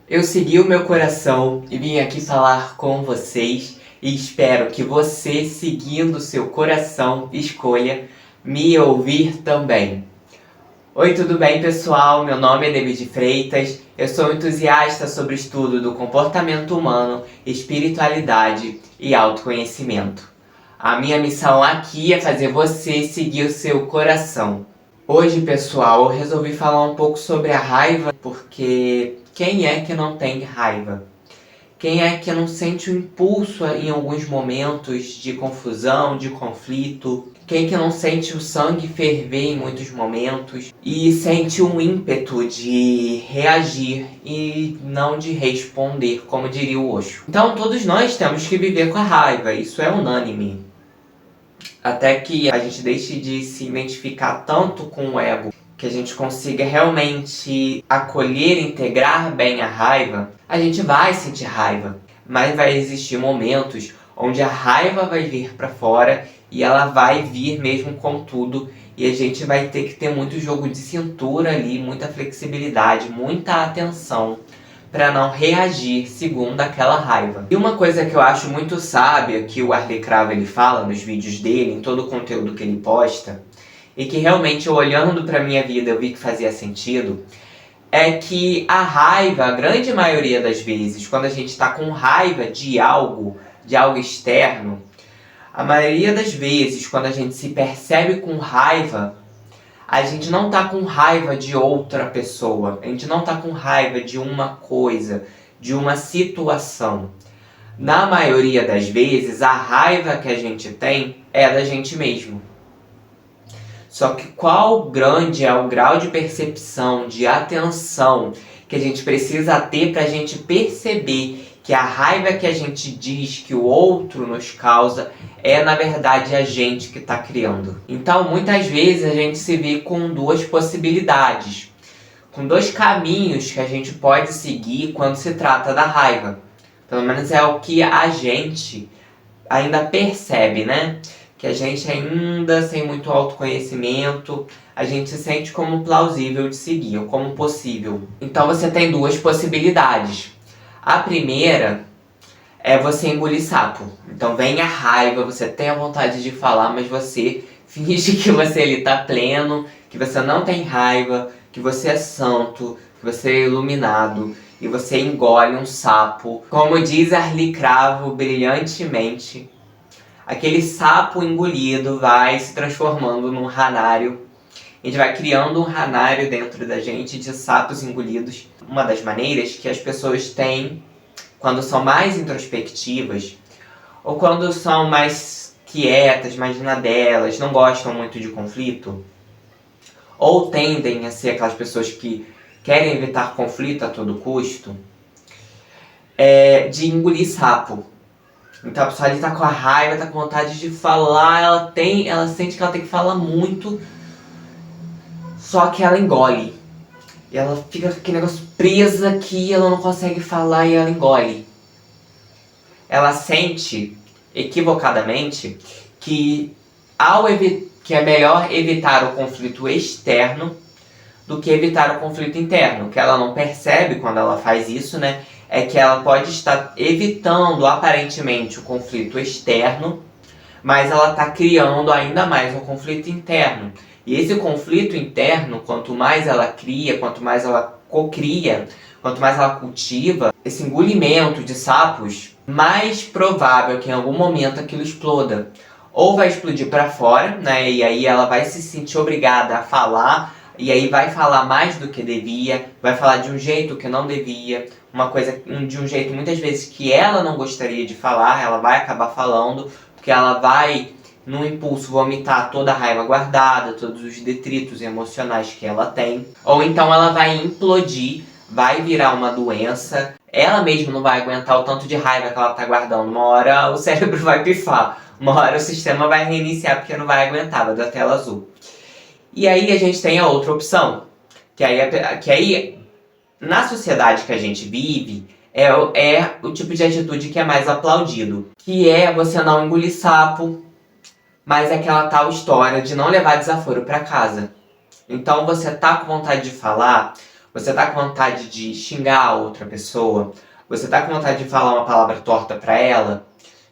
Eu segui o meu coração e vim aqui falar com vocês e espero que você, seguindo seu coração, escolha me ouvir também. Oi, tudo bem, pessoal? Meu nome é David Freitas, eu sou entusiasta sobre o estudo do comportamento humano, espiritualidade e autoconhecimento. A minha missão aqui é fazer você seguir o seu coração. Hoje, pessoal, eu resolvi falar um pouco sobre a raiva, porque quem é que não tem raiva? Quem é que não sente o impulso em alguns momentos de confusão, de conflito? Quem é que não sente o sangue ferver em muitos momentos e sente um ímpeto de reagir e não de responder, como diria o Osho? Então, todos nós temos que viver com a raiva, isso é unânime. Até que a gente deixe de se identificar tanto com o ego, que a gente consiga realmente acolher e integrar bem a raiva, a gente vai sentir raiva. Mas vai existir momentos onde a raiva vai vir para fora e ela vai vir mesmo com tudo. E a gente vai ter que ter muito jogo de cintura ali, muita flexibilidade, muita atenção para não reagir segundo aquela raiva. E uma coisa que eu acho muito sábia, que o Arley Cravo ele fala nos vídeos dele, em todo o conteúdo que ele posta, e que realmente olhando para minha vida eu vi que fazia sentido, é que a raiva, a grande maioria das vezes, quando a gente está com raiva de algo externo, a maioria das vezes, quando a gente se percebe com raiva, a gente não tá com raiva de outra pessoa, a gente não tá com raiva de uma coisa, de uma situação. Na maioria das vezes, a raiva que a gente tem é da gente mesmo. Só que qual grande é o grau de percepção, de atenção que a gente precisa ter para a gente perceber que a raiva que a gente diz que o outro nos causa é, na verdade, a gente que está criando. Então, muitas vezes a gente se vê com duas possibilidades, com dois caminhos que a gente pode seguir quando se trata da raiva. Pelo menos é o que a gente ainda percebe, né? Que a gente ainda, sem muito autoconhecimento, a gente se sente como plausível de seguir, ou como possível. Então você tem duas possibilidades. A primeira é você engolir sapo. Então vem a raiva, você tem a vontade de falar, mas você finge que você ali tá pleno, que você não tem raiva, que você é santo, que você é iluminado, e você engole um sapo. Como diz Arley Cravo brilhantemente, aquele sapo engolido vai se transformando num ranário. A gente vai criando um ranário dentro da gente de sapos engolidos. Uma das maneiras que as pessoas têm quando são mais introspectivas, ou quando são mais quietas, mais na delas, não gostam muito de conflito, ou tendem a ser aquelas pessoas que querem evitar conflito a todo custo, de engolir sapo. Então a pessoa ali tá com a raiva, tá com vontade de falar, ela sente que ela tem que falar muito, só que ela engole. E ela fica com aquele negócio presa aqui, ela não consegue falar e ela engole. Ela sente, equivocadamente, que que é melhor evitar o conflito externo do que evitar o conflito interno. O que ela não percebe quando ela faz isso, né, é que ela pode estar evitando aparentemente o conflito externo, mas ela está criando ainda mais um conflito interno. E esse conflito interno, quanto mais ela cria, quanto mais ela cocria, quanto mais ela cultiva, esse engolimento de sapos, mais provável que em algum momento aquilo exploda. Ou vai explodir para fora, né? E aí ela vai se sentir obrigada a falar, e aí vai falar mais do que devia, vai falar de um jeito que não devia, de um jeito muitas vezes que ela não gostaria de falar, ela vai acabar falando, porque ela vai, num impulso, vomitar toda a raiva guardada, todos os detritos emocionais que ela tem. Ou então ela vai implodir, vai virar uma doença, ela mesma não vai aguentar o tanto de raiva que ela tá guardando. Uma hora o cérebro vai pifar, uma hora o sistema vai reiniciar porque não vai aguentar, vai dar tela azul. E aí a gente tem a outra opção, que aí na sociedade que a gente vive, é o tipo de atitude que é mais aplaudido, que é você não engolir sapo, mas é aquela tal história de não levar desaforo para casa. Então você tá com vontade de falar, você tá com vontade de xingar a outra pessoa, você tá com vontade de falar uma palavra torta pra ela,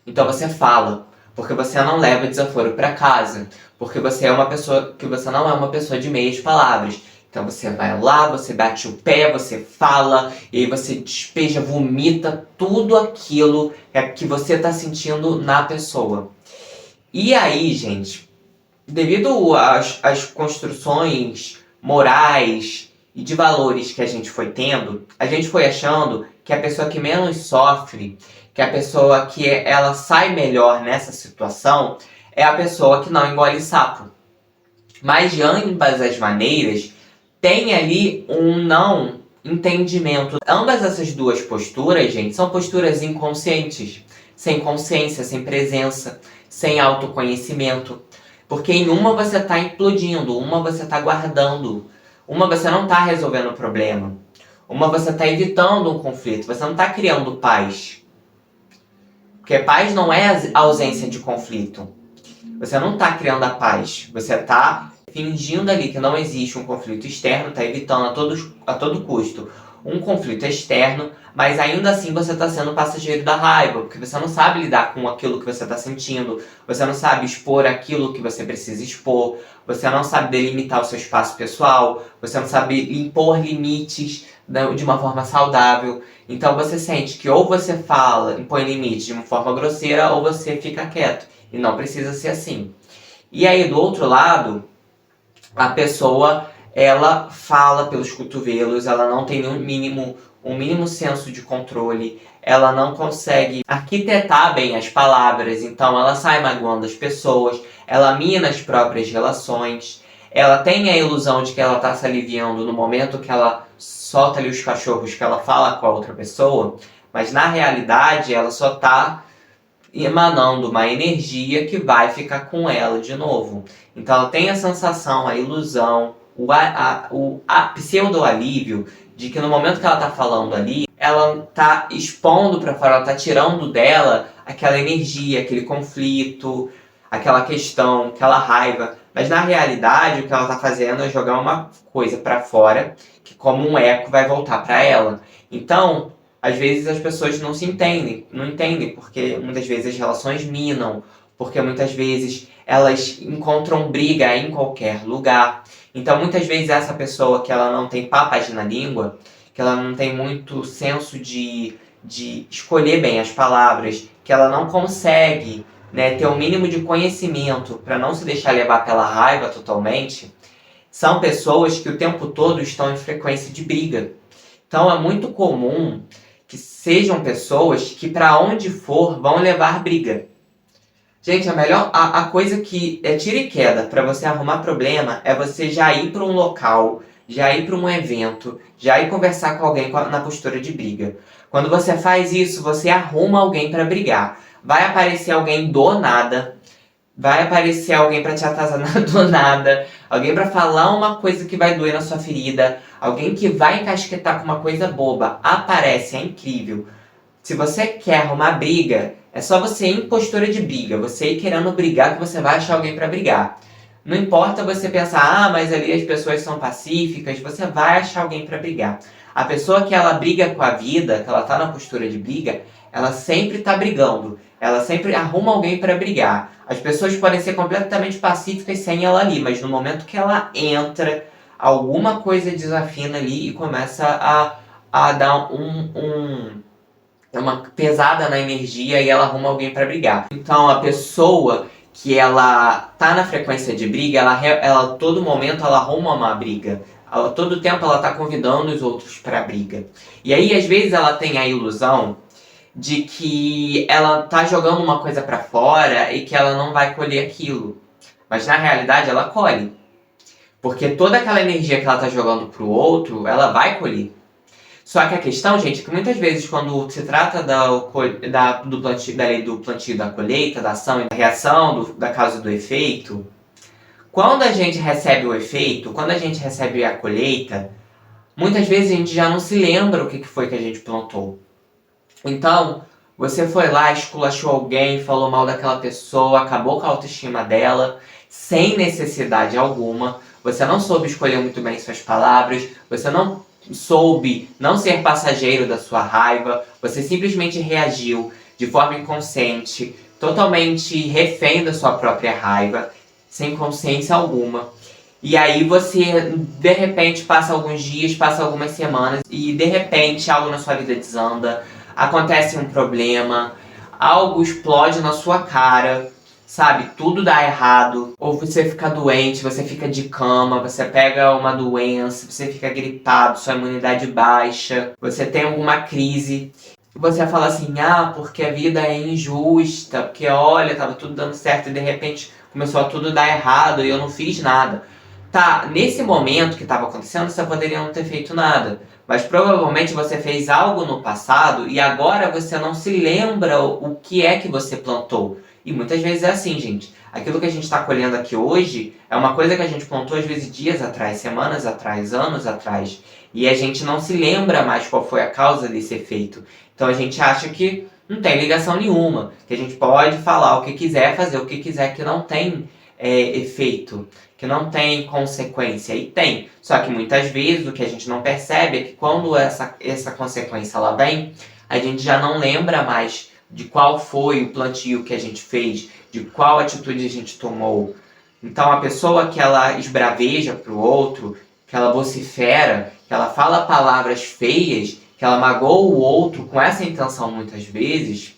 então você fala, porque você não leva desaforo pra casa, porque você é uma pessoa que você não é uma pessoa de meias palavras. Então você vai lá, você bate o pé, você fala, e aí você despeja, vomita tudo aquilo que você tá sentindo na pessoa. E aí, gente, devido às construções morais e de valores que a gente foi tendo, a gente foi achando que a pessoa que menos sofre, que a pessoa que ela sai melhor nessa situação, é a pessoa que não engole sapo. Mas de ambas as maneiras, tem ali um não entendimento. Ambas essas duas posturas, gente, são posturas inconscientes, sem consciência, sem presença, sem autoconhecimento. Porque em uma você está implodindo, uma você está guardando, uma você não está resolvendo o problema, uma você está evitando um conflito, você não está criando paz. Porque paz não é a ausência de conflito. Você não está criando a paz, você está fingindo ali que não existe um conflito externo, está evitando a todo custo um conflito externo, mas ainda assim você está sendo passageiro da raiva, porque você não sabe lidar com aquilo que você está sentindo, você não sabe expor aquilo que você precisa expor, você não sabe delimitar o seu espaço pessoal, você não sabe impor limites de uma forma saudável. Então você sente que ou você fala, impõe limites de uma forma grosseira, ou você fica quieto. E não precisa ser assim. E aí, do outro lado, a pessoa, ela fala pelos cotovelos, ela não tem um mínimo senso de controle, ela não consegue arquitetar bem as palavras, então ela sai magoando as pessoas, ela mina as próprias relações, ela tem a ilusão de que ela está se aliviando no momento que ela solta ali os cachorros, que ela fala com a outra pessoa, mas na realidade ela só está emanando uma energia que vai ficar com ela de novo. Então ela tem a sensação, a ilusão, o pseudo-alívio de que no momento que ela está falando ali, ela está expondo para fora, ela está tirando dela aquela energia, aquele conflito, aquela questão, aquela raiva. Mas na realidade o que ela está fazendo é jogar uma coisa para fora que como um eco vai voltar para ela. Então, às vezes as pessoas não entendem, porque muitas vezes as relações minam, porque muitas vezes elas encontram briga em qualquer lugar. Então muitas vezes essa pessoa que ela não tem papas na língua, que ela não tem muito senso de escolher bem as palavras, que ela não consegue, né, ter o mínimo de conhecimento para não se deixar levar pela raiva totalmente, são pessoas que o tempo todo estão em frequência de briga. Então é muito comum que sejam pessoas que para onde for vão levar briga. Gente, a coisa que é tira e queda para você arrumar problema é você já ir para um local, já ir para um evento, já ir conversar com alguém na postura de briga. Quando você faz isso, você arruma alguém para brigar. Vai aparecer alguém do nada, vai aparecer alguém para te atazanar do nada, alguém para falar uma coisa que vai doer na sua ferida, alguém que vai encasquetar com uma coisa boba. Aparece, é incrível. Se você quer arrumar briga, é só você ir em postura de briga, você ir querendo brigar que você vai achar alguém para brigar. Não importa você pensar, mas ali as pessoas são pacíficas, você vai achar alguém para brigar. A pessoa que ela briga com a vida, que ela tá na postura de briga, ela sempre tá brigando. Ela sempre arruma alguém para brigar. As pessoas podem ser completamente pacíficas sem ela ali, mas no momento que ela entra, alguma coisa desafina ali e começa a dar uma pesada na energia e ela arruma alguém para brigar. Então a pessoa que ela tá na frequência de briga, ela todo momento ela arruma uma briga. A todo tempo ela tá convidando os outros para briga. E aí às vezes ela tem a ilusão de que ela tá jogando uma coisa para fora e que ela não vai colher aquilo. Mas na realidade ela colhe. Porque toda aquela energia que ela tá jogando pro outro, ela vai colher. Só que a questão, gente, é que muitas vezes quando se trata da lei do plantio e da colheita, da ação e da reação, da causa e do efeito, quando a gente recebe o efeito, quando a gente recebe a colheita, muitas vezes a gente já não se lembra o que foi que a gente plantou. Então, você foi lá, esculachou alguém, falou mal daquela pessoa, acabou com a autoestima dela, sem necessidade alguma, você não soube escolher muito bem suas palavras, você não soube não ser passageiro da sua raiva, você simplesmente reagiu de forma inconsciente, totalmente refém da sua própria raiva, sem consciência alguma. E aí você, de repente, passa alguns dias, passa algumas semanas e de repente algo na sua vida desanda, acontece um problema, algo explode na sua cara, sabe? Tudo dá errado, ou você fica doente, você fica de cama, você pega uma doença, você fica gripado, sua imunidade baixa, você tem alguma crise. Você fala assim, porque a vida é injusta, porque olha, tava tudo dando certo e de repente começou a tudo dar errado e eu não fiz nada. Tá, nesse momento que estava acontecendo, você poderia não ter feito nada. Mas provavelmente você fez algo no passado e agora você não se lembra o que é que você plantou. E muitas vezes é assim, gente. Aquilo que a gente está colhendo aqui hoje é uma coisa que a gente plantou às vezes dias atrás, semanas atrás, anos atrás. E a gente não se lembra mais qual foi a causa desse efeito. Então a gente acha que não tem ligação nenhuma. Que a gente pode falar o que quiser, fazer o que quiser, que não tem efeito, que não tem consequência. E tem. Só que muitas vezes o que a gente não percebe é que quando essa consequência ela vem, a gente já não lembra mais de qual foi o plantio que a gente fez, de qual atitude a gente tomou. Então a pessoa que ela esbraveja para o outro, que ela vocifera, que ela fala palavras feias, que ela magoa o outro com essa intenção muitas vezes,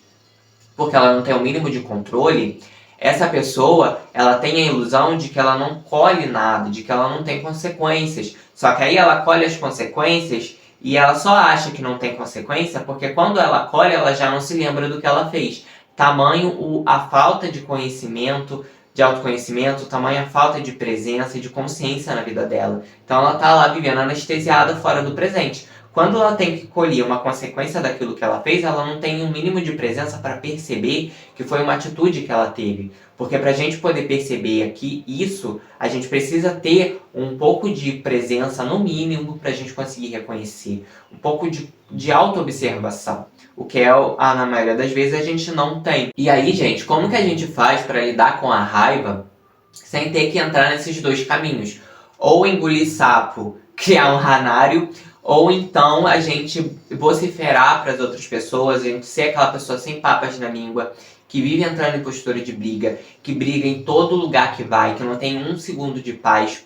porque ela não tem o mínimo de controle, essa pessoa, ela tem a ilusão de que ela não colhe nada, de que ela não tem consequências. Só que aí ela colhe as consequências e ela só acha que não tem consequência porque quando ela colhe, ela já não se lembra do que ela fez. Tamanho a falta de conhecimento, de autoconhecimento, tamanho a falta de presença e de consciência na vida dela. Então ela tá lá vivendo anestesiada fora do presente. Quando ela tem que colher uma consequência daquilo que ela fez, ela não tem um mínimo de presença para perceber que foi uma atitude que ela teve. Porque para a gente poder perceber aqui isso, a gente precisa ter um pouco de presença, no mínimo, para a gente conseguir reconhecer. Um pouco de auto-observação. O que na maioria das vezes, a gente não tem. E aí, gente, como que a gente faz para lidar com a raiva sem ter que entrar nesses dois caminhos? Ou engolir sapo, criar um ranário, ou então a gente vociferar para as outras pessoas, a gente ser aquela pessoa sem papas na língua, que vive entrando em postura de briga, que briga em todo lugar que vai, que não tem um segundo de paz,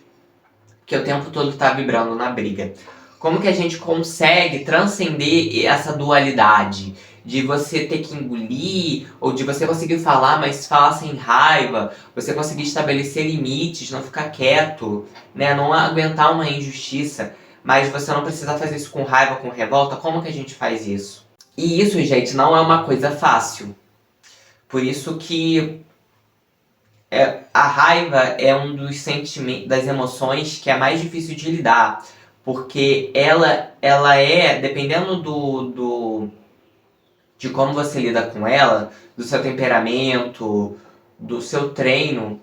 que o tempo todo está vibrando na briga. Como que a gente consegue transcender essa dualidade? De você ter que engolir, ou de você conseguir falar, mas falar sem raiva, você conseguir estabelecer limites, não ficar quieto, né? Não aguentar uma injustiça. Mas você não precisa fazer isso com raiva, com revolta. Como que a gente faz isso? E isso, gente, não é uma coisa fácil. Por isso que a raiva é um dos sentimentos, das emoções que é mais difícil de lidar. Porque ela é, dependendo de como você lida com ela, do seu temperamento, do seu treino,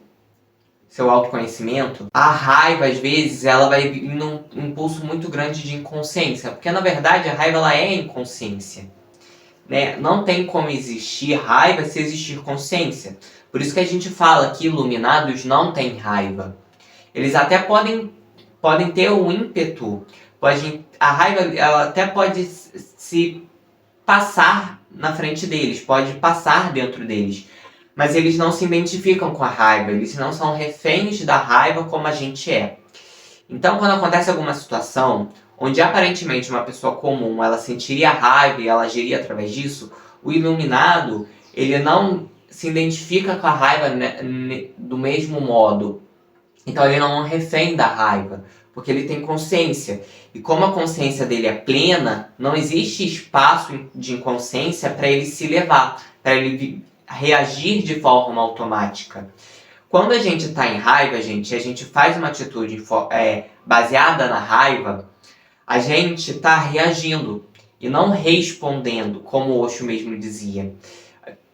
seu autoconhecimento, a raiva, às vezes, ela vai vir num impulso muito grande de inconsciência. Porque, na verdade, a raiva ela é inconsciência. Né? Não tem como existir raiva se existir consciência. Por isso que a gente fala que iluminados não têm raiva. Eles até podem ter um ímpeto. A raiva ela até pode se passar na frente deles, pode passar dentro deles. Mas eles não se identificam com a raiva, eles não são reféns da raiva como a gente é. Então, quando acontece alguma situação onde aparentemente uma pessoa comum ela sentiria raiva e ela agiria através disso, o iluminado ele não se identifica com a raiva do mesmo modo. Então ele não é um refém da raiva, porque ele tem consciência. E como a consciência dele é plena, não existe espaço de inconsciência para ele se levar, para ele reagir de forma automática. Quando a gente está em raiva, gente, a gente faz uma atitude baseada na raiva, a gente está reagindo e não respondendo, como o Osho mesmo dizia.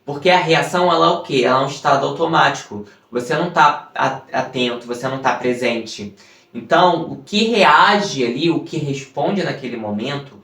Porque a reação, ela é o quê? Ela é um estado automático. Você não está atento, você não está presente. Então, o que reage ali, o que responde naquele momento,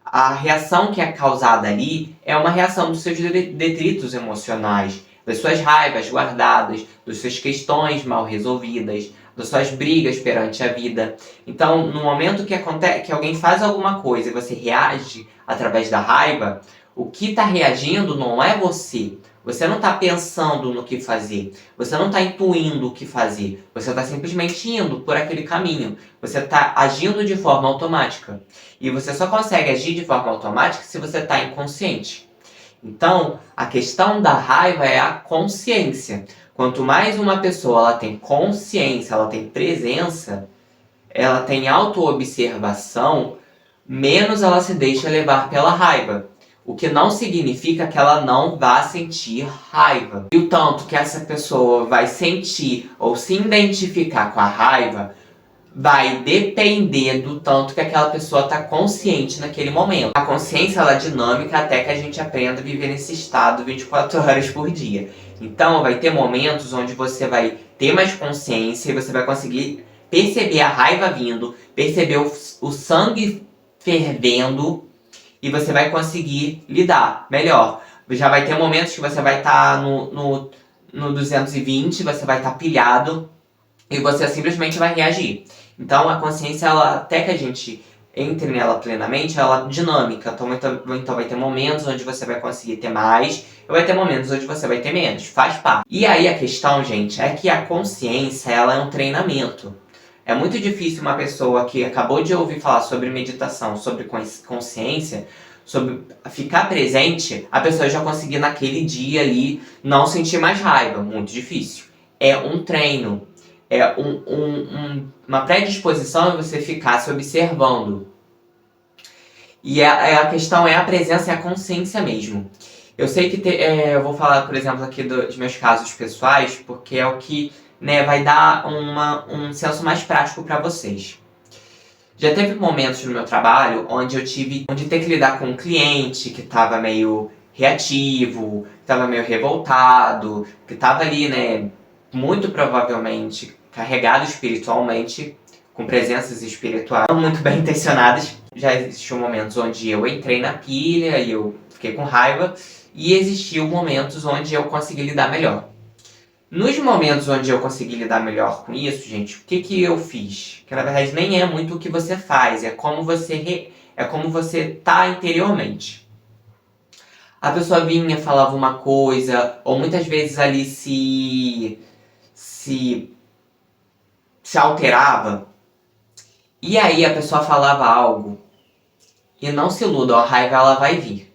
a reação que é causada ali é uma reação dos seus detritos emocionais, das suas raivas guardadas, das suas questões mal resolvidas, das suas brigas perante a vida. Então, no momento que acontece, que alguém faz alguma coisa e você reage através da raiva, o que está reagindo não é você. Você não está pensando no que fazer. Você não está intuindo o que fazer. Você está simplesmente indo por aquele caminho. Você está agindo de forma automática. E você só consegue agir de forma automática se você está inconsciente. Então, a questão da raiva é a consciência. Quanto mais uma pessoa ela tem consciência, ela tem presença, ela tem autoobservação, menos ela se deixa levar pela raiva. O que não significa que ela não vá sentir raiva. E o tanto que essa pessoa vai sentir ou se identificar com a raiva vai depender do tanto que aquela pessoa está consciente naquele momento. A consciência ela é dinâmica até que a gente aprenda a viver nesse estado 24 horas por dia. Então vai ter momentos onde você vai ter mais consciência e você vai conseguir perceber a raiva vindo, perceber o sangue fervendo e você vai conseguir lidar melhor. Já vai ter momentos que você vai estar no 220, você vai estar pilhado e você simplesmente vai reagir. Então a consciência, ela, até que a gente entre nela plenamente, ela é dinâmica. Então vai ter momentos onde você vai conseguir ter mais, e vai ter momentos onde você vai ter menos. Faz parte. E aí a questão, gente, é que a consciência, ela é um treinamento. É muito difícil uma pessoa que acabou de ouvir falar sobre meditação, sobre consciência, sobre ficar presente, a pessoa já conseguir naquele dia ali não sentir mais raiva. Muito difícil. É um treino. É uma predisposição é você ficar se observando. E a questão é a presença e a consciência mesmo. Eu sei que eu vou falar, por exemplo, aqui dos meus casos pessoais, porque é o que vai dar um senso mais prático para vocês. Já teve momentos no meu trabalho onde eu tive de ter que lidar com um cliente que estava meio reativo, que estava meio revoltado, que estava ali, muito provavelmente carregado espiritualmente, com presenças espirituais não muito bem intencionadas. Já existiu momentos onde eu entrei na pilha e eu fiquei com raiva, e existiu momentos onde eu consegui lidar melhor. Nos momentos onde eu consegui lidar melhor com isso, gente, o que eu fiz? Que na verdade nem é muito o que você faz, é como você tá interiormente. A pessoa vinha, falava uma coisa, ou muitas vezes ali se alterava, e aí a pessoa falava algo, e não se iluda, a raiva ela vai vir.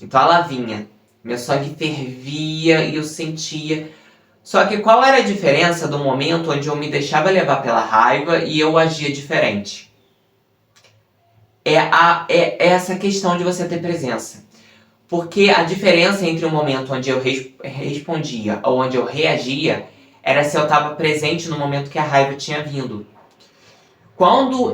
Então ela vinha, meu sangue fervia e eu sentia. Só que qual era a diferença do momento onde eu me deixava levar pela raiva e eu agia diferente? É essa questão de você ter presença. Porque a diferença entre o momento onde eu respondia ou onde eu reagia era se eu estava presente no momento que a raiva tinha vindo. Quando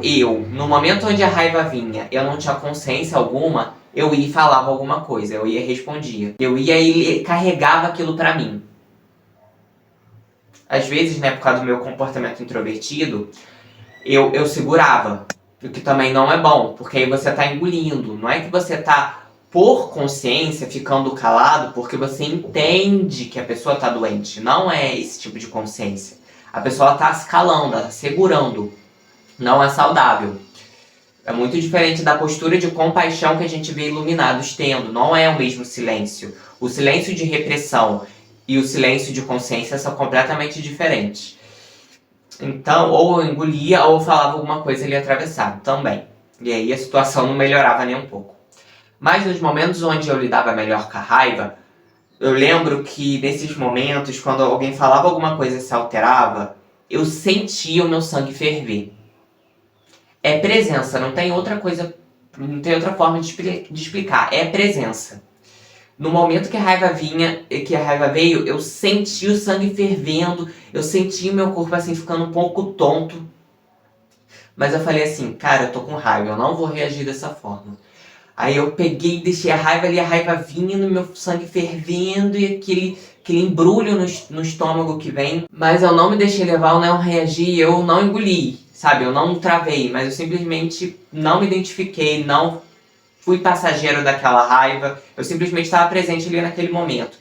no momento onde a raiva vinha, eu não tinha consciência alguma, eu ia e falava alguma coisa, eu ia e respondia. Eu ia e carregava aquilo pra mim. Às vezes, por causa do meu comportamento introvertido, eu segurava, o que também não é bom, porque aí você tá engolindo. Não é que você tá, por consciência, ficando calado porque você entende que a pessoa tá doente. Não é esse tipo de consciência. A pessoa tá se calando, ela tá segurando. Não é saudável. É muito diferente da postura de compaixão que a gente vê iluminados tendo. Não é o mesmo silêncio. O silêncio de repressão e o silêncio de consciência são completamente diferentes. Então, ou eu engolia ou eu falava alguma coisa ali atravessado também. E aí a situação não melhorava nem um pouco. Mas nos momentos onde eu lidava melhor com a raiva, eu lembro que nesses momentos, quando alguém falava alguma coisa e se alterava, eu sentia o meu sangue ferver. É presença, não tem outra coisa, não tem outra forma de explicar. É presença. No momento que a raiva veio, eu senti o sangue fervendo, eu senti o meu corpo assim ficando um pouco tonto. Mas eu falei assim, cara, eu tô com raiva, eu não vou reagir dessa forma. Aí eu peguei e deixei a raiva ali, a raiva vinha no meu sangue fervendo e aquele embrulho no estômago que vem. Mas eu não me deixei levar, eu não reagi, eu não engoli, sabe? Eu não travei, mas eu simplesmente não me identifiquei, não fui passageiro daquela raiva, eu simplesmente estava presente ali naquele momento.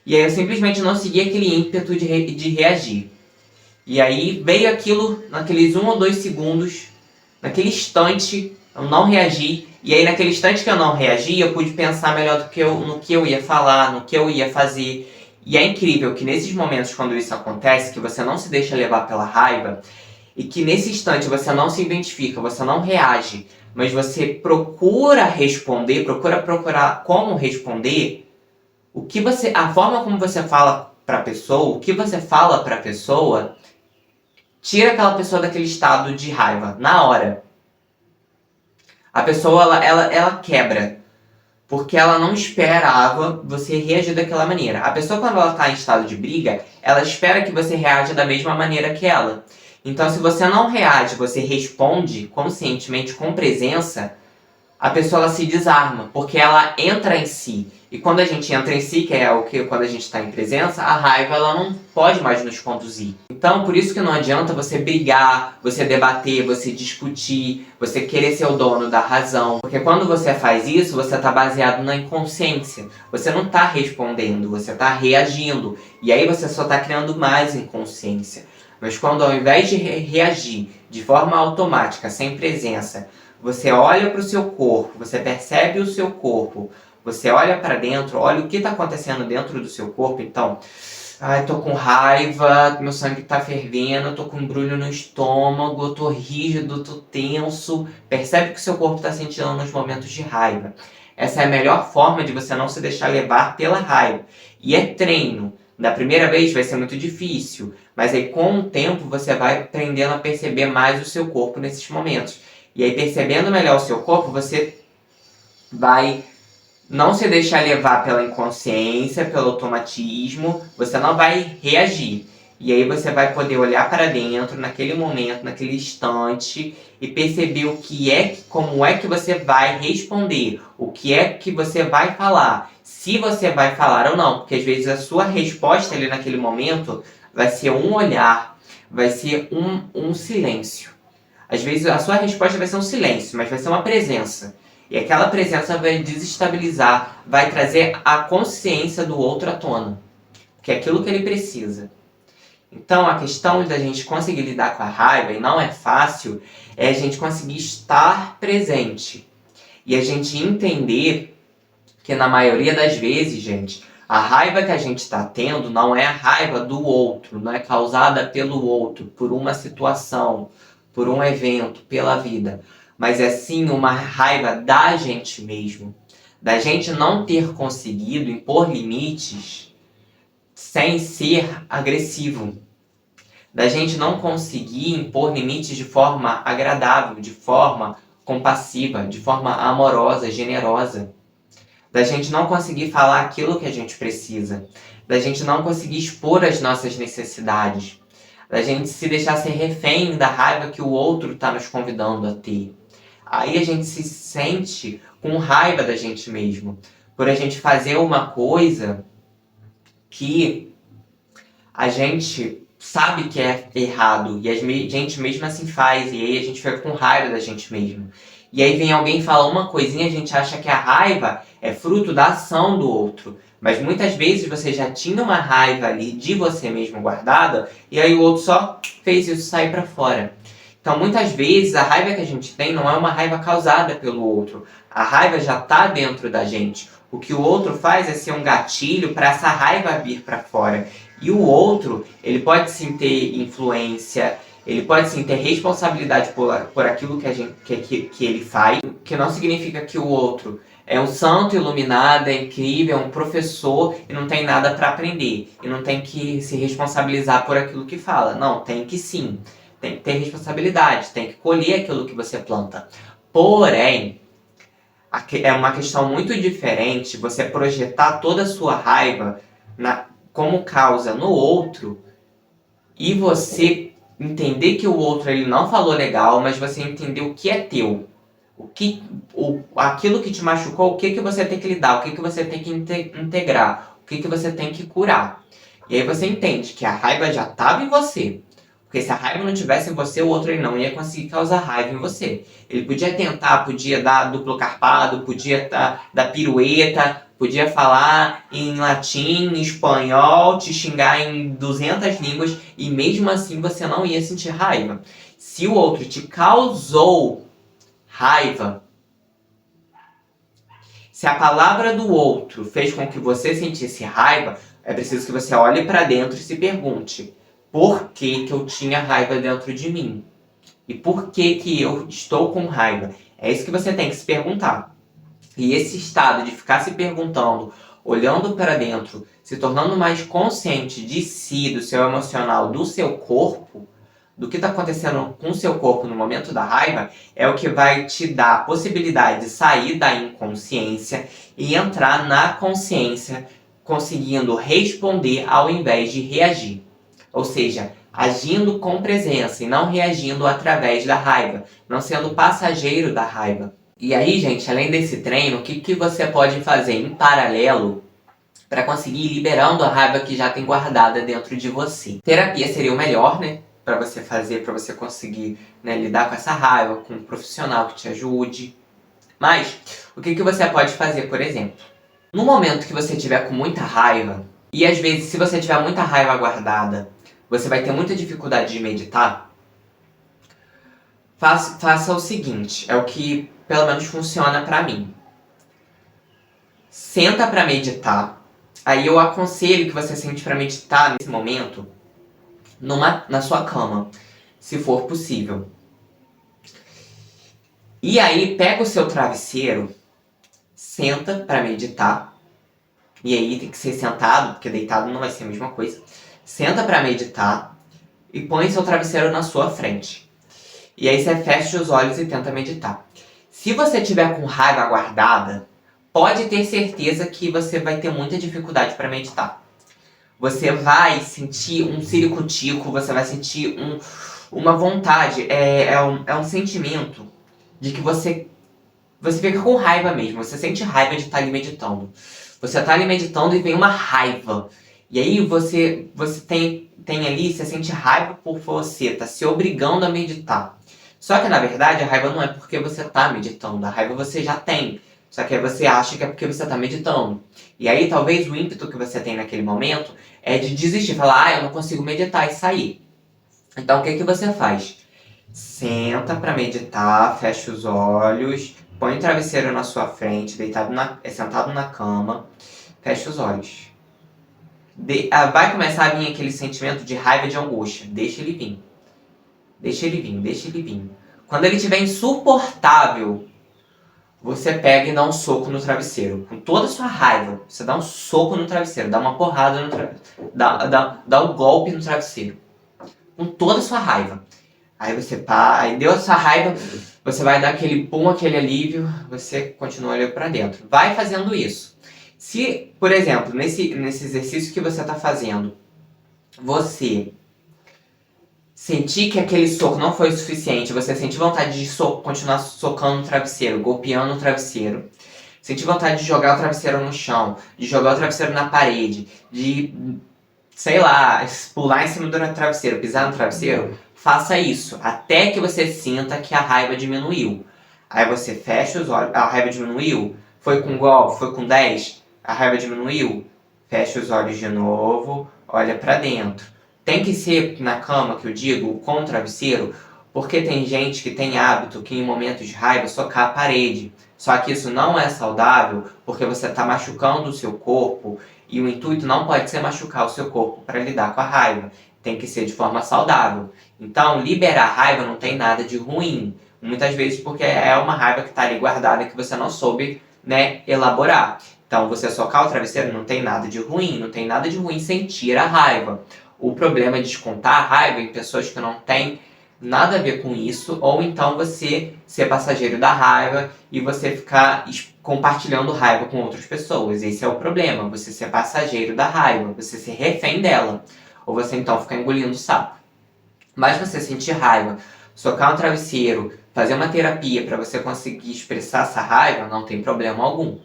E aí eu simplesmente não segui aquele ímpeto de reagir. E aí veio aquilo naqueles 1 ou 2 segundos, naquele instante eu não reagi. E aí naquele instante que eu não reagi, eu pude pensar melhor no que eu ia falar, no que eu ia fazer. E é incrível que nesses momentos, quando isso acontece, que você não se deixa levar pela raiva, e que nesse instante você não se identifica, você não reage, mas você procura responder, procura procurar como responder, a forma como você fala para a pessoa, o que você fala para a pessoa, tira aquela pessoa daquele estado de raiva, na hora. A pessoa, ela quebra, porque ela não esperava você reagir daquela maneira. A pessoa, quando ela está em estado de briga, ela espera que você reaja da mesma maneira que ela. Então, se você não reage, você responde conscientemente, com presença, a pessoa ela se desarma, porque ela entra em si. E quando a gente entra em si, que é o que quando a gente está em presença, a raiva ela não pode mais nos conduzir. Então, por isso que não adianta você brigar, você debater, você discutir, você querer ser o dono da razão. Porque quando você faz isso, você está baseado na inconsciência. Você não está respondendo, você está reagindo. E aí você só está criando mais inconsciência. Mas quando ao invés de reagir de forma automática, sem presença, você olha para o seu corpo, você percebe o seu corpo, você olha para dentro, olha o que está acontecendo dentro do seu corpo. Então, tô com raiva, meu sangue está fervendo, tô com um embrulho no estômago, tô rígido, tô tenso. Percebe o que o seu corpo está sentindo nos momentos de raiva. Essa é a melhor forma de você não se deixar levar pela raiva. E é treino. Da primeira vez vai ser muito difícil, mas aí com o tempo você vai aprendendo a perceber mais o seu corpo nesses momentos. E aí, percebendo melhor o seu corpo, você vai não se deixar levar pela inconsciência, pelo automatismo, você não vai reagir. E aí você vai poder olhar para dentro, naquele momento, naquele instante, e perceber como é que você vai responder, o que é que você vai falar, se você vai falar ou não, porque às vezes a sua resposta ali naquele momento vai ser um olhar, vai ser um silêncio. Às vezes a sua resposta vai ser um silêncio, mas vai ser uma presença. E aquela presença vai desestabilizar, vai trazer a consciência do outro à tona. Que é aquilo que ele precisa. Então a questão da gente conseguir lidar com a raiva, e não é fácil, é a gente conseguir estar presente. E a gente entender que na maioria das vezes, gente, a raiva que a gente está tendo não é a raiva do outro, não é causada pelo outro, por uma situação, por um evento, pela vida, mas é sim uma raiva da gente mesmo, da gente não ter conseguido impor limites sem ser agressivo, da gente não conseguir impor limites de forma agradável, de forma compassiva, de forma amorosa, generosa, da gente não conseguir falar aquilo que a gente precisa, da gente não conseguir expor as nossas necessidades, da gente se deixar ser refém da raiva que o outro está nos convidando a ter. Aí a gente se sente com raiva da gente mesmo, por a gente fazer uma coisa que a gente sabe que é errado, e a gente mesmo assim faz, e aí a gente fica com raiva da gente mesmo. E aí vem alguém e fala uma coisinha, a gente acha que a raiva é fruto da ação do outro. Mas muitas vezes você já tinha uma raiva ali de você mesmo guardada, e aí o outro só fez isso sair para fora. Então muitas vezes a raiva que a gente tem não é uma raiva causada pelo outro. A raiva já está dentro da gente. O que o outro faz é ser um gatilho para essa raiva vir para fora. E o outro, ele pode sim ter influência, ele pode sim ter responsabilidade por aquilo que ele faz, que não significa que o outro é um santo iluminado, é incrível, é um professor e não tem nada para aprender. E não tem que se responsabilizar por aquilo que fala. Não, tem que sim. Tem que ter responsabilidade, tem que colher aquilo que você planta. Porém, é uma questão muito diferente você projetar toda a sua raiva como causa no outro e você entender que o outro ele não falou legal, mas você entender o que é teu. Aquilo que te machucou, o que você tem que lidar, o que você tem que integrar, o que você tem que curar. E aí você entende que a raiva já estava em você. Porque se a raiva não tivesse em você, o outro ele não ia conseguir causar raiva em você. Ele podia tentar, podia dar duplo carpado, podia dar pirueta, podia falar em latim, em espanhol, te xingar em 200 línguas e mesmo assim você não ia sentir raiva. Se o outro te causou raiva, se a palavra do outro fez com que você sentisse raiva, é preciso que você olhe para dentro e se pergunte: por que eu tinha raiva dentro de mim? E por que eu estou com raiva? É isso que você tem que se perguntar. E esse estado de ficar se perguntando, olhando para dentro, se tornando mais consciente de si, do seu emocional, do seu corpo, do que está acontecendo com o seu corpo no momento da raiva, é o que vai te dar a possibilidade de sair da inconsciência e entrar na consciência, conseguindo responder ao invés de reagir. Ou seja, agindo com presença e não reagindo através da raiva, não sendo passageiro da raiva. E aí, gente, além desse treino, o que você pode fazer em paralelo para conseguir ir liberando a raiva que já tem guardada dentro de você? Terapia seria o melhor, né? Para você fazer, para você conseguir, né, lidar com essa raiva, com um profissional que te ajude. Mas, o que você pode fazer, por exemplo? No momento que você estiver com muita raiva, e às vezes se você tiver muita raiva guardada, você vai ter muita dificuldade de meditar, faça o seguinte, é o que pelo menos funciona pra mim. Senta pra meditar, aí eu aconselho que você sente pra meditar nesse momento na sua cama, se for possível. E aí pega o seu travesseiro, senta pra meditar, e aí tem que ser sentado, porque deitado não vai ser a mesma coisa. Senta pra meditar e põe seu travesseiro na sua frente. E aí você fecha os olhos e tenta meditar. Se você tiver com raiva guardada, pode ter certeza que você vai ter muita dificuldade para meditar. Você vai sentir um ciricutico, você vai sentir uma vontade, é um sentimento de que você fica com raiva mesmo, você sente raiva de estar ali meditando. Você está ali meditando e vem uma raiva. E aí você tem ali, você sente raiva por você, tá se obrigando a meditar. Só que na verdade a raiva não é porque você está meditando, a raiva você já tem. Só que aí você acha que é porque você está meditando. E aí talvez o ímpeto que você tem naquele momento é de desistir, falar, eu não consigo meditar e sair. Então o que você faz? Senta para meditar, fecha os olhos, põe o travesseiro na sua frente, sentado na cama, fecha os olhos. Vai começar a vir aquele sentimento de raiva e de angústia. Deixa ele vir. Deixa ele vir, deixa ele vir. Quando ele estiver insuportável, você pega e dá um soco no travesseiro. Com toda a sua raiva, você dá um soco no travesseiro, dá uma porrada no travesseiro, dá um golpe no travesseiro. Com toda a sua raiva. Aí você pá, aí deu a sua raiva, você vai dar aquele pum, aquele alívio, você continua olhando pra dentro. Vai fazendo isso. Se, por exemplo, nesse exercício que você está fazendo, você sentir que aquele soco não foi o suficiente, você sentir vontade de continuar socando no travesseiro, golpeando o travesseiro, sentir vontade de jogar o travesseiro no chão, de jogar o travesseiro na parede, de, sei lá, pular em cima do travesseiro, pisar no travesseiro, faça isso, até que você sinta que a raiva diminuiu. Aí você fecha os olhos, a raiva diminuiu, foi com golpe, foi com 10, a raiva diminuiu, fecha os olhos de novo, olha pra dentro. Tem que ser na cama, que eu digo, com o travesseiro, porque tem gente que tem hábito que em momentos de raiva socar a parede. Só que isso não é saudável, porque você está machucando o seu corpo, e o intuito não pode ser machucar o seu corpo para lidar com a raiva. Tem que ser de forma saudável. Então, liberar a raiva não tem nada de ruim. Muitas vezes porque é uma raiva que está ali guardada que você não soube, né, elaborar. Então, você socar o travesseiro não tem nada de ruim, não tem nada de ruim sentir a raiva. O problema é descontar a raiva em pessoas que não têm nada a ver com isso, ou então você ser passageiro da raiva e você ficar compartilhando raiva com outras pessoas. Esse é o problema, você ser passageiro da raiva, você ser refém dela, ou você então ficar engolindo sapo. Mas você sentir raiva, socar um travesseiro, fazer uma terapia para você conseguir expressar essa raiva, não tem problema algum.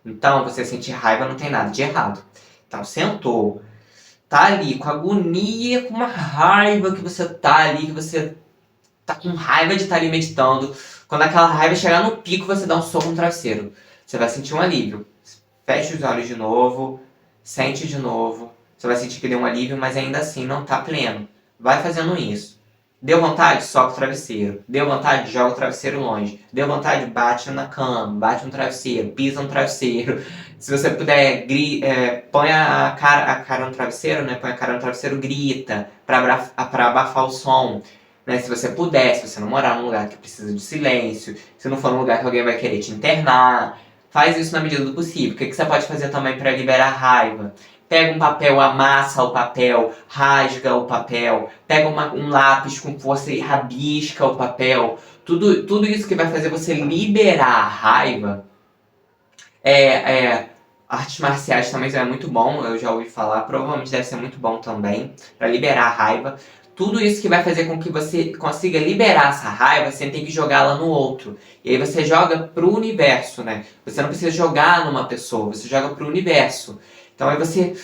Então, você sentir raiva não tem nada de errado. Então, sentou, tá ali com agonia, com uma raiva que você tá ali, que você tá com raiva de estar ali meditando. Quando aquela raiva chegar no pico, você dá um soco no travesseiro. Você vai sentir um alívio. Fecha os olhos de novo, sente de novo. Você vai sentir que deu um alívio, mas ainda assim não tá pleno. Vai fazendo isso. Deu vontade? Soca o travesseiro. Deu vontade? Joga o travesseiro longe. Deu vontade? Bate na cama, bate no travesseiro, pisa no travesseiro. Se você puder, põe a cara no travesseiro, né? Põe a cara no travesseiro, grita, pra abafar o som. Né? Se você puder, se você não morar num lugar que precisa de silêncio, se não for num lugar que alguém vai querer te internar, faz isso na medida do possível. O que você pode fazer também para liberar raiva? Pega um papel, amassa o papel, rasga o papel, pega um lápis com força e rabisca o papel. Tudo isso que vai fazer você liberar a raiva. Artes marciais também é muito bom, eu já ouvi falar, provavelmente deve ser muito bom também, para liberar a raiva. Tudo isso que vai fazer com que você consiga liberar essa raiva sem ter que jogá-la no outro. E aí você joga pro universo, né? Você não precisa jogar numa pessoa, você joga pro universo. Então aí você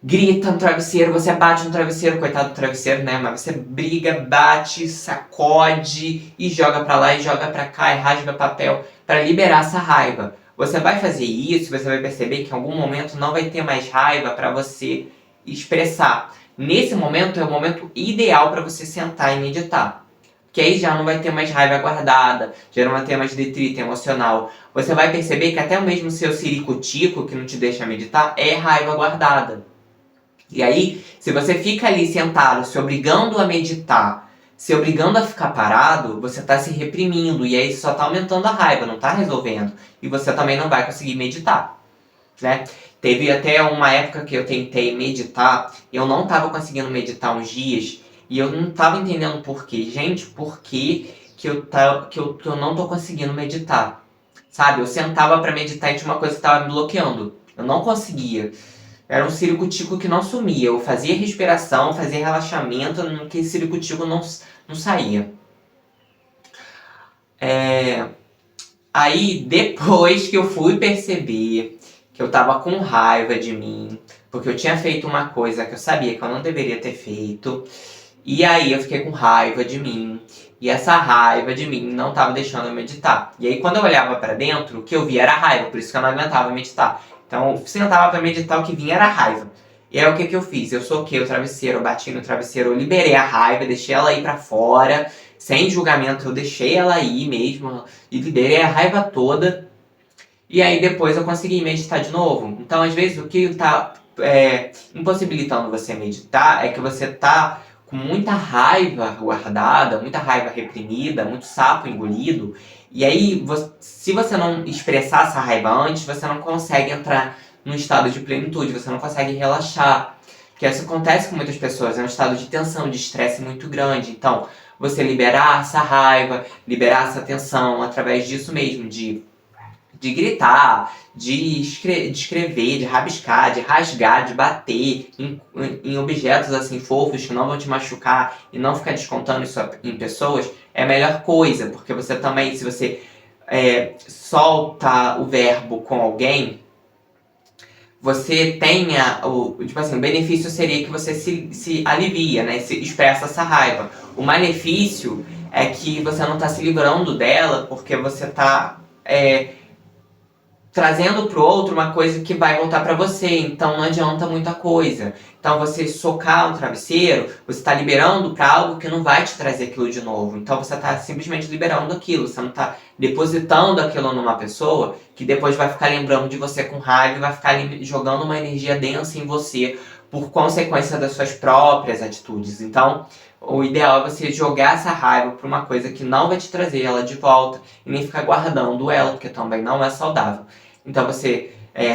grita no travesseiro, você bate no travesseiro, coitado do travesseiro, né? Mas você briga, bate, sacode e joga pra lá e joga pra cá e rasga papel para liberar essa raiva. Você vai fazer isso, você vai perceber que em algum momento não vai ter mais raiva para você expressar. Nesse momento é o momento ideal para você sentar e meditar. Que aí já não vai ter mais raiva guardada, já não vai ter mais detrito emocional. Você vai perceber que até mesmo o seu ciricutico, que não te deixa meditar, é raiva guardada. E aí, se você fica ali sentado, se obrigando a meditar, se obrigando a ficar parado, você está se reprimindo. E aí só está aumentando a raiva, não está resolvendo. E você também não vai conseguir meditar, né? Teve até uma época que eu tentei meditar, e eu não estava conseguindo meditar uns dias, e eu não estava entendendo por quê. Gente, por que eu não tô conseguindo meditar? Sabe, eu sentava para meditar e tinha uma coisa que estava me bloqueando. Eu não conseguia. Era um ciricutico que não sumia. Eu fazia respiração, fazia relaxamento, que esse ciricutico não saía. Aí, depois que eu fui perceber que eu tava com raiva de mim, porque eu tinha feito uma coisa que eu sabia que eu não deveria ter feito, e aí eu fiquei com raiva de mim, e essa raiva de mim não tava deixando eu meditar. E aí, quando eu olhava pra dentro, o que eu via era raiva, por isso que eu não aguentava meditar. Então, eu sentava pra meditar, o que vinha era raiva. E aí, o que eu fiz? Eu soquei o travesseiro, eu bati no travesseiro, eu liberei a raiva, deixei ela ir pra fora, sem julgamento, eu deixei ela ir mesmo, e liberei a raiva toda. E aí, depois eu consegui meditar de novo. Então, às vezes, o que tá impossibilitando você meditar é que você tá com muita raiva guardada, muita raiva reprimida, muito sapo engolido. E aí, se você não expressar essa raiva antes, você não consegue entrar num estado de plenitude, você não consegue relaxar. Que isso acontece com muitas pessoas, é um estado de tensão, de estresse muito grande. Então, você liberar essa raiva, liberar essa tensão através disso mesmo, de gritar, de escrever, de rabiscar, de rasgar, de bater em objetos assim fofos que não vão te machucar e não ficar descontando isso em pessoas, é a melhor coisa, porque você também, se você solta o verbo com alguém, você tenha tipo assim, o benefício seria que você se alivia, né? Se expressa essa raiva. O malefício é que você não está se livrando dela porque você está trazendo pro outro uma coisa que vai voltar para você, então não adianta muita coisa. Então você socar um travesseiro, você está liberando para algo que não vai te trazer aquilo de novo. Então você está simplesmente liberando aquilo, você não está depositando aquilo numa pessoa que depois vai ficar lembrando de você com raiva e vai ficar jogando uma energia densa em você por consequência das suas próprias atitudes. Então, o ideal é você jogar essa raiva para uma coisa que não vai te trazer ela de volta e nem ficar guardando ela, porque também não é saudável. Então você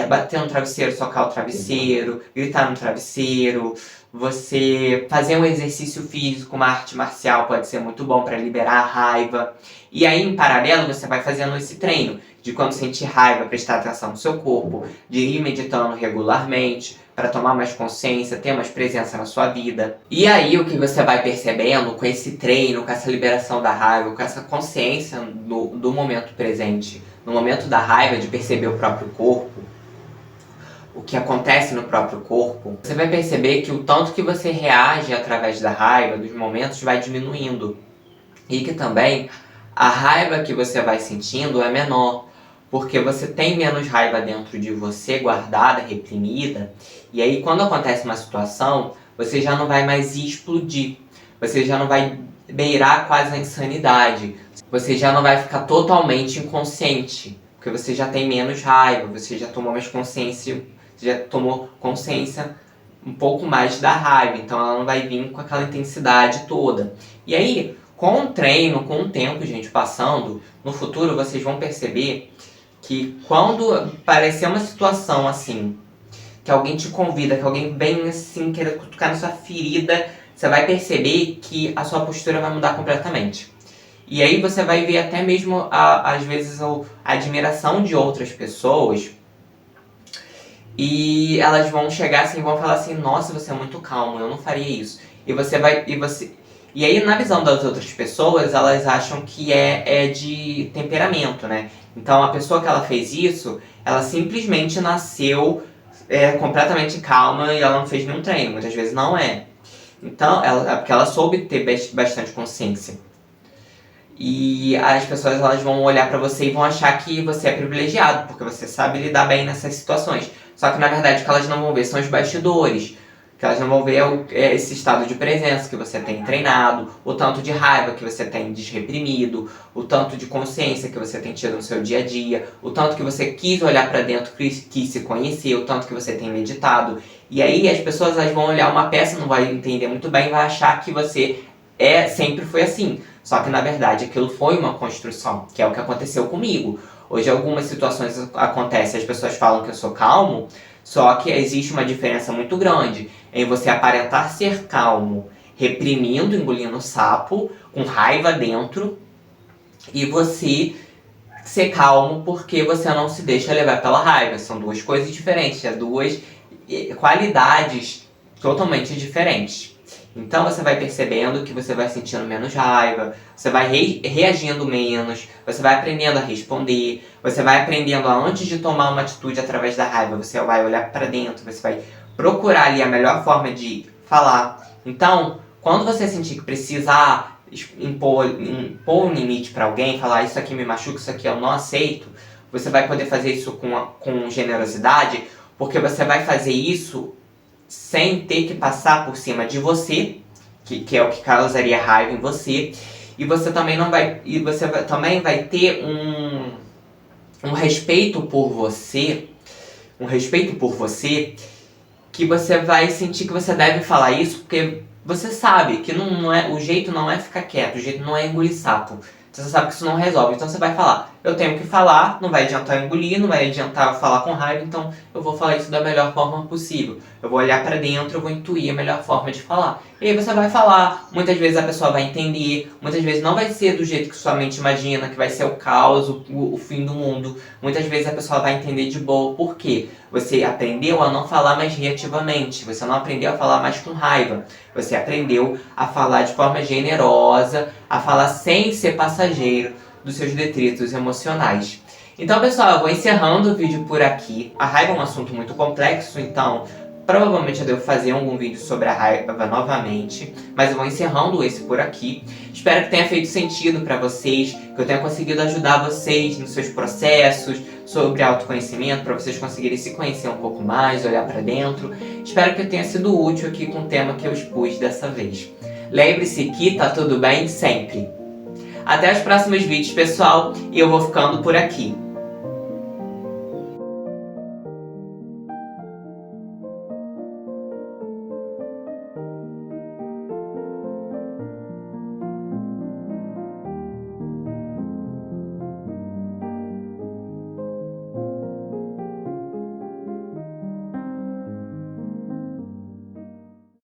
bater no travesseiro, socar o travesseiro, gritar no travesseiro, você fazer um exercício físico, uma arte marcial pode ser muito bom para liberar a raiva. E aí, em paralelo, você vai fazendo esse treino de quando sentir raiva, prestar atenção no seu corpo, de ir meditando regularmente, para tomar mais consciência, ter mais presença na sua vida. E aí, o que você vai percebendo com esse treino, com essa liberação da raiva, com essa consciência do momento presente, no momento da raiva, de perceber o próprio corpo, o que acontece no próprio corpo, você vai perceber que o tanto que você reage através da raiva, dos momentos, vai diminuindo. E que também a raiva que você vai sentindo é menor, porque você tem menos raiva dentro de você, guardada, reprimida, e aí quando acontece uma situação, você já não vai mais explodir, você já não vai beirar quase a insanidade, você já não vai ficar totalmente inconsciente, porque você já tem menos raiva, você já tomou mais consciência, você já tomou consciência um pouco mais da raiva, então ela não vai vir com aquela intensidade toda. E aí, com o treino, com o tempo, gente, passando, no futuro vocês vão perceber que quando aparecer uma situação assim, que alguém te convida, que alguém vem assim, querer cutucar na sua ferida, você vai perceber que a sua postura vai mudar completamente. E aí você vai ver até mesmo, às vezes, a admiração de outras pessoas, e elas vão chegar assim e vão falar assim, nossa, você é muito calmo, eu não faria isso. E aí, na visão das outras pessoas, elas acham que é de temperamento, né? Então, a pessoa que ela fez isso, ela simplesmente nasceu completamente calma e ela não fez nenhum treino. Muitas vezes não é. Então, é porque ela soube ter bastante consciência. E as pessoas elas vão olhar pra você e vão achar que você é privilegiado, porque você sabe lidar bem nessas situações. Só que, na verdade, o que elas não vão ver são os bastidores. Que elas não vão ver esse estado de presença que você tem treinado, o tanto de raiva que você tem desreprimido, o tanto de consciência que você tem tido no seu dia a dia, o tanto que você quis olhar pra dentro, quis se conhecer, o tanto que você tem meditado. E aí as pessoas elas vão olhar uma peça, não vai entender muito bem, vai achar que você sempre foi assim. Só que na verdade aquilo foi uma construção, que é o que aconteceu comigo. Hoje algumas situações acontecem, as pessoas falam que eu sou calmo, só que existe uma diferença muito grande em você aparentar ser calmo, reprimindo, engolindo sapo, com raiva dentro, e você ser calmo porque você não se deixa levar pela raiva. São duas coisas diferentes, duas qualidades totalmente diferentes. Então você vai percebendo que você vai sentindo menos raiva, você vai reagindo menos, você vai aprendendo a responder, você vai aprendendo a antes de tomar uma atitude através da raiva, você vai olhar pra dentro, você vai procurar ali a melhor forma de falar. Então, quando você sentir que precisa impor um limite pra alguém, falar isso aqui me machuca, isso aqui eu não aceito, você vai poder fazer isso com generosidade, porque você vai fazer isso sem ter que passar por cima de você, que é o que causaria raiva em você, e você também não vai, também vai ter um respeito por você, que você vai sentir que você deve falar isso, porque você sabe que não é, o jeito não é ficar quieto, o jeito não é engolir sapo. Você sabe que isso não resolve, então você vai falar. Eu tenho que falar, não vai adiantar eu engolir, não vai adiantar eu falar com raiva, então eu vou falar isso da melhor forma possível. Eu vou olhar pra dentro, eu vou intuir a melhor forma de falar. E aí você vai falar, muitas vezes a pessoa vai entender, muitas vezes não vai ser do jeito que sua mente imagina, que vai ser o caos, o fim do mundo. Muitas vezes a pessoa vai entender de boa, por quê? Você aprendeu a não falar mais reativamente, você não aprendeu a falar mais com raiva. Você aprendeu a falar de forma generosa, a falar sem ser passageiro dos seus detritos emocionais. Então, pessoal, eu vou encerrando o vídeo por aqui. A raiva é um assunto muito complexo, então provavelmente eu devo fazer algum vídeo sobre a raiva novamente, mas eu vou encerrando esse por aqui. Espero que tenha feito sentido para vocês, que eu tenha conseguido ajudar vocês nos seus processos sobre autoconhecimento, para vocês conseguirem se conhecer um pouco mais, olhar para dentro. Espero que eu tenha sido útil aqui com o tema que eu expus dessa vez. Lembre-se que tá tudo bem sempre. Até os próximos vídeos, pessoal, e eu vou ficando por aqui.